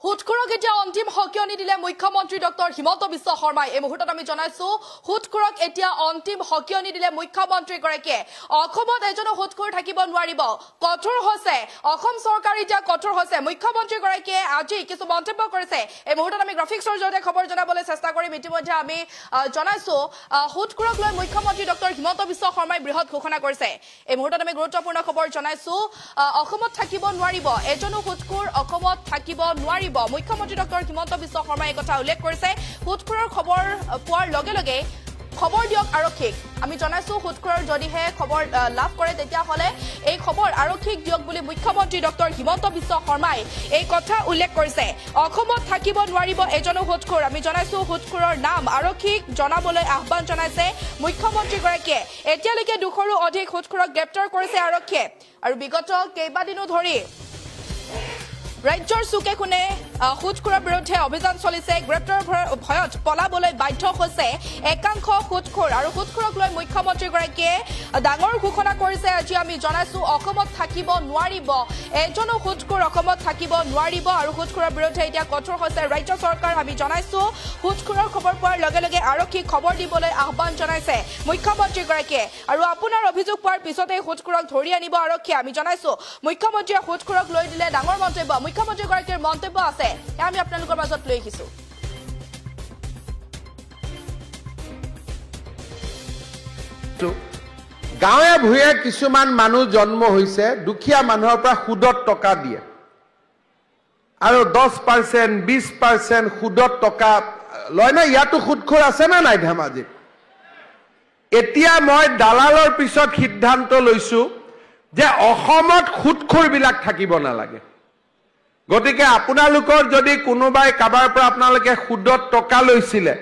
হুটকুৰক এতিয়া অন্তিম হকিয়নি দিলে মুখ্যমন্ত্ৰী ডক্টৰ হিমন্ত বিশ্ব শৰ্মাই এই মুহূৰ্তত আমি জনাইছো হুটকুৰক এতিয়া অন্তিম হকিয়নি দিলে মুখ্যমন্ত্ৰী গৰাকীয়ে অসমত এজনো হুটকুৰ থাকিব নোৱাৰিব কঠোৰ হৈছে অসম চৰকাৰ এতিয়া কঠোৰ হৈছে মুখ্যমন্ত্ৰী গৰাকীয়ে আজি কিছু মন্তব্য কৰিছে এই মুহূৰ্তত আমি গ্ৰাফিক্সৰ জৰিয়তে খবৰ জনাবলৈ চেষ্টা কৰিম ইতিমধ্যে আমি জনাইছো হুটকুৰক লৈ মুখ্যমন্ত্ৰী ডক্টৰ হিমন্ত বিশ্ব শৰ্মাই বৃহৎ ঘোষণা কৰিছে এই মুহূৰ্তত আমি গুৰুত্বপূৰ্ণ খবৰ জনাইছো অসমত থাকিব নোৱাৰিব এজনো হুটকুৰ অসমত থাকিব নোৱাৰিব মুখ্যমন্ত্ৰী ডক্টৰ হিমন্ত বিশ্ব শৰ্মাই এই কথা উল্লেখ কৰিছে হুটকুৰৰ খবৰ পোৱাৰ লগে লগে খবৰ দিয়ক আৰক্ষীক আমি জনাইছো হুটকুৰৰ যদিহে খবৰ লাভ কৰে তেতিয়া হলে এই খবৰ আৰক্ষীক দিয়ক বুলি মুখ্যমন্ত্ৰী ডক্টৰ হিমন্ত বিশ্ব শৰ্মাই এই কথা উল্লেখ কৰিছে অসমত থাকিব নোৱাৰিব এজনো হুটকুৰ আমি জনাইছো হুটকুৰৰ নাম আৰক্ষীক জনাবলৈ আহ্বান জনাইছে মুখ্যমন্ত্ৰী গৰাকীয়ে এতিয়ালৈকে 200ৰো অধিক হুটকুৰক গ্ৰেপ্তাৰ কৰিছে আৰক্ষীয়ে আৰু বিগত কেইবাদিনো ধৰি ৰাজ্যৰ চুকে কোণে হুটকুৰৰ বিৰুদ্ধে অভিযান চলিছে গ্ৰেপ্তাৰ ভয়ত পলাবলৈ বাধ্য হৈছে একাংশ হুটকুৰ আৰু হুটকুৰক লৈ মুখ্যমন্ত্ৰী গৰাকীয়ে ডাঙৰ ঘোষণা কৰিছে আজি আমি জনাইছো অসমত থাকিব নোৱাৰিব এজনো হুটকুৰ অসমত থাকিব নোৱাৰিব আৰু হুটকুৰৰ বিৰুদ্ধে এতিয়া কঠোৰ হৈছে ৰাজ্য চৰকাৰ আমি জনাইছো হুটকুৰৰ খবৰ পোৱাৰ লগে লগে আৰক্ষীক খবৰ দিবলৈ আহ্বান জনাইছে মুখ্যমন্ত্ৰী গৰাকীয়ে আৰু আপোনাৰ অভিযোগ পোৱাৰ পিছতে হুটকুৰক ধৰি আনিব আৰক্ষীয়ে আমি জনাইছো মুখ্যমন্ত্ৰীয়ে হুটকুৰক লৈ দিলে ডাঙৰ মন্তব্য মুখ্যমন্ত্ৰী গৰাকীৰ মন্তব্য আছে আমি আপোনালোকৰ মাজত লৈ আহিছো গাঁৱে ভূঞে কিছুমান মানুহ জন্ম হৈছে দুখীয়া মানুহৰ পৰা সুদত টকা দিয়ে আৰু 10% 20% সুদত টকা লয় না ইয়াতো সুদখোৰ আছে না নাই ধেমাজিত এতিয়া মই দালালৰ পিছত সিদ্ধান্ত লৈছো যে অসমত সুদখোৰ বিলাক থাকিব নালাগে গতিকে আপোনালোকৰ যদি কোনোবাই কাবাৰ পৰা আপোনালোকে সুদত টকা লৈছিলে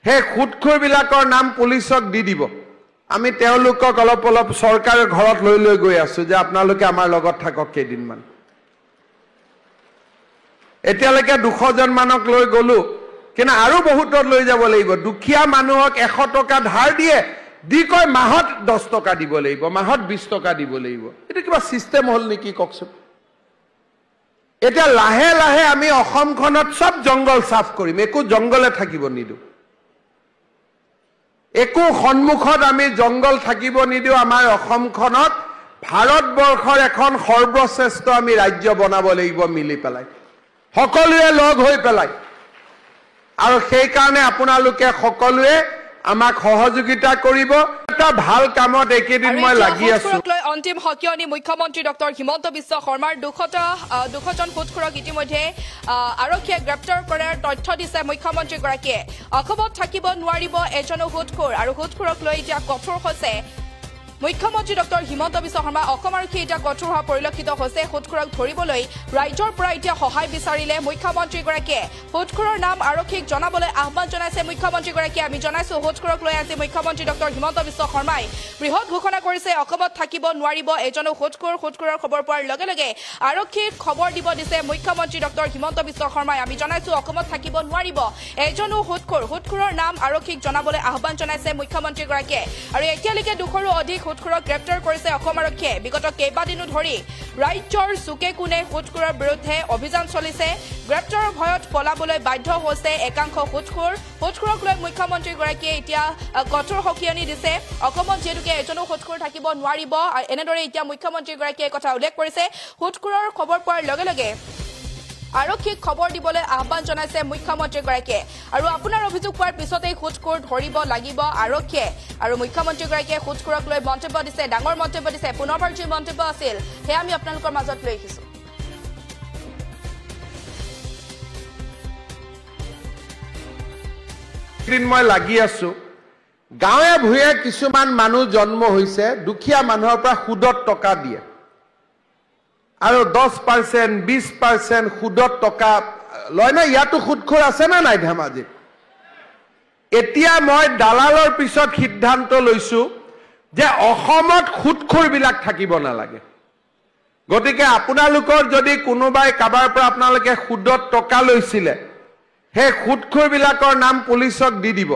হে সুদখোৰ বিলাকৰ নাম পুলিচক দি দিব আমি তেওঁলোকক অলপ অলপ চৰকাৰৰ ঘৰত লৈ গৈ আছো যে আপোনালোকে আমাৰ লগত থাকক কেইদিনমান এতিয়ালৈকে 200 জন মানক লৈ গলো কিন্তু আৰু বহুতত লৈ যাব লাগিব দুখীয়া মানুহক 100 টকা ধাৰ দিয়ে দি কয় মাহত 10 টকা দিব লাগিব মাহত 20 টকা দিব লাগিব এটা কিবা সিস্টেম হল নেকি ককছো এটা লাহে লাহে আমি অসমখনত সব জংগল সাফ কৰিম একো জংগলে থাকিব নিদু একো সন্মুখত আমি জংগল থাকিব নিদু আমাৰ অসমখনত ভাৰতবৰ্ষৰ এখন সৰ্বশ্ৰেষ্ঠ আমি ৰাজ্য বনাব লাগিব মিলি পেলাই সকলোৱে লগ হৈ পেলাই আৰু সেই কাৰণে আপোনালোকে সকলোৱে আমাক সহযোগিতা কৰিব এটা ভাল কামত একেদিন মই লাগি আছো অন্তিম হকিয়নি মুখ্যমন্ত্ৰী ডক্টৰ হিমন্ত বিশ্ব শৰ্মাৰ 200 জন হুটকুৰক ইতিমধ্যে আৰক্ষীয়ে গ্ৰেপ্তাৰ কৰাৰ তথ্য দিছে মুখ্যমন্ত্ৰী গৰাকীয়ে অসমত থাকিব নোৱাৰিব এজনো হুটকুৰ আৰু হুটকুৰক লৈ এতিয়া কঠোৰ হৈছে মুখ্যমন্ত্ৰী ডক্টৰ হিমন্ত বিশ্ব শৰ্মা অসম আৰক্ষী এতিয়া কঠোৰ হোৱা পৰিলক্ষিত হৈছে হুটকুৰক ধৰিবলৈ ৰাজ্যৰ পৰা এতিয়া সহায় বিচাৰিলে মুখ্যমন্ত্ৰী গৰাকীয়ে হুটকুৰৰ নাম আৰক্ষীক জনাবলৈ আহ্বান জনাইছে মুখ্যমন্ত্ৰী গৰাকীয়ে আমি জনাইছো হুটকুৰক লৈ আজি মুখ্যমন্ত্ৰী ডক্টৰ হিমন্ত বিশ্ব শৰ্মাই বৃহৎ ঘোষণা কৰিছে অসমত থাকিব নোৱাৰিব এজনো হুটকুৰৰ খবৰ পোৱাৰ লগে লগে আৰক্ষীক খবৰ দিব দিছে মুখ্যমন্ত্ৰী ডক্টৰ হিমন্ত বিশ্ব শৰ্মাই আমি জনাইছো অসমত থাকিব নোৱাৰিব এজনো হুটকুৰৰ নাম আৰক্ষীক জনাবলৈ আহ্বান জনাইছে মুখ্যমন্ত্ৰী গৰাকীয়ে আৰু এতিয়ালৈকে 200ৰো অধিক হুটকুৰক গ্ৰেপ্তাৰ কৰিছে অসম আৰক্ষীয়ে বিগত কেইবাদিনো ধৰি ৰাজ্যৰ চুকে কোণে হুটকুৰৰ বিৰুদ্ধে অভিযান চলিছে গ্ৰেপ্তাৰৰ ভয়ত পলাবলৈ বাধ্য হৈছে একাংশ হুটকুৰক লৈ মুখ্যমন্ত্ৰী গৰাকীয়ে এতিয়া কঠোৰ হকিয়নি দিছে অসমত যেতুকে এজনো হুটকুৰ থাকিব নোৱাৰিব এনেদৰে এতিয়া মুখ্যমন্ত্ৰী গৰাকীয়ে কথা উল্লেখ কৰিছে হুটকুৰৰ খবৰ পোৱাৰ লগে লগে আৰক্ষীক খবৰ দিবলৈ আহ্বান জনাইছে মুখ্যমন্ত্ৰী গৰাকীয়ে আৰু আপোনাৰ অভিযোগ পোৱাৰ পিছতে হুটকুৰ ধৰিব লাগিব আৰক্ষীয়ে আৰু মুখ্যমন্ত্ৰী গৰাকীয়ে হুটকুৰক লৈ মন্তব্য দিছে ডাঙৰ মন্তব্য দিছে পুনৰবাৰ যি মন্তব্য আছিল সেয়া আমি আপোনালোকৰ মাজত লৈ আহিছো মই লাগি আছো গাঁৱে ভূঞে কিছুমান মানুহ জন্ম হৈছে দুখীয়া মানুহৰ পৰা সুদত টকা দিয়ে আৰু 10% 20% সুদত টকা লয় না ইয়াতো সুদখোৰ আছে না নাই ধেমাজিত এতিয়া মই দালালৰ পিছত সিদ্ধান্ত লৈছো যে অসমত সুদখোৰ বিলাক থাকিব নালাগে গতিকে আপোনালোকৰ যদি কোনোবাই কাবাৰ পৰা আপোনালোকে সুদত টকা লৈছিলে হে সুদখোৰ বিলাকৰ নাম পুলিচক দি দিব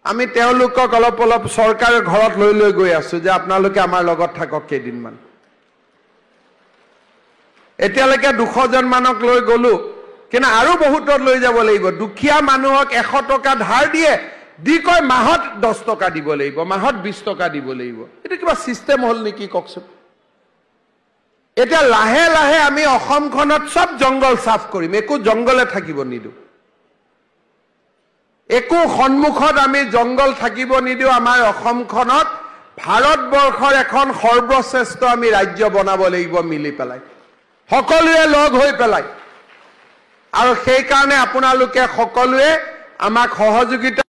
আমি তেওঁলোকক অলপ অলপ চৰকাৰৰ ঘৰত লৈ গৈ আছো যে আপোনালোকে আমাৰ লগত থাকক কেইদিনমান এতিয়ালৈকে 200 জন মানক লৈ গলো কিন্তু আৰু বহুতত লৈ যাব লাগিব দুখীয়া মানুহক 100 টকা ধাৰ দিয়ে দি কয় মাহত 10 টকা দিব লাগিব মাহত 20 টকা দিব লাগিব এটা কিবা সিস্টেম হল নেকি ককচোন এটা লাহে লাহে আমি অসমখনত সব জংগল সাফ কৰিম একো জংগলে থাকিব নিদু একো সন্মুখত আমি জংগল থাকিব নিদু আমাৰ অসমখনত ভাৰতবৰ্ষৰ এখন সৰ্বশ্ৰেষ্ঠ আমি ৰাজ্য বনাব লাগিব মিলি পেলাই সকলোৱে লগ হৈ পেলাই আৰু সেই কাৰণে আপোনালোকে সকলোৱে আমাক সহযোগিতা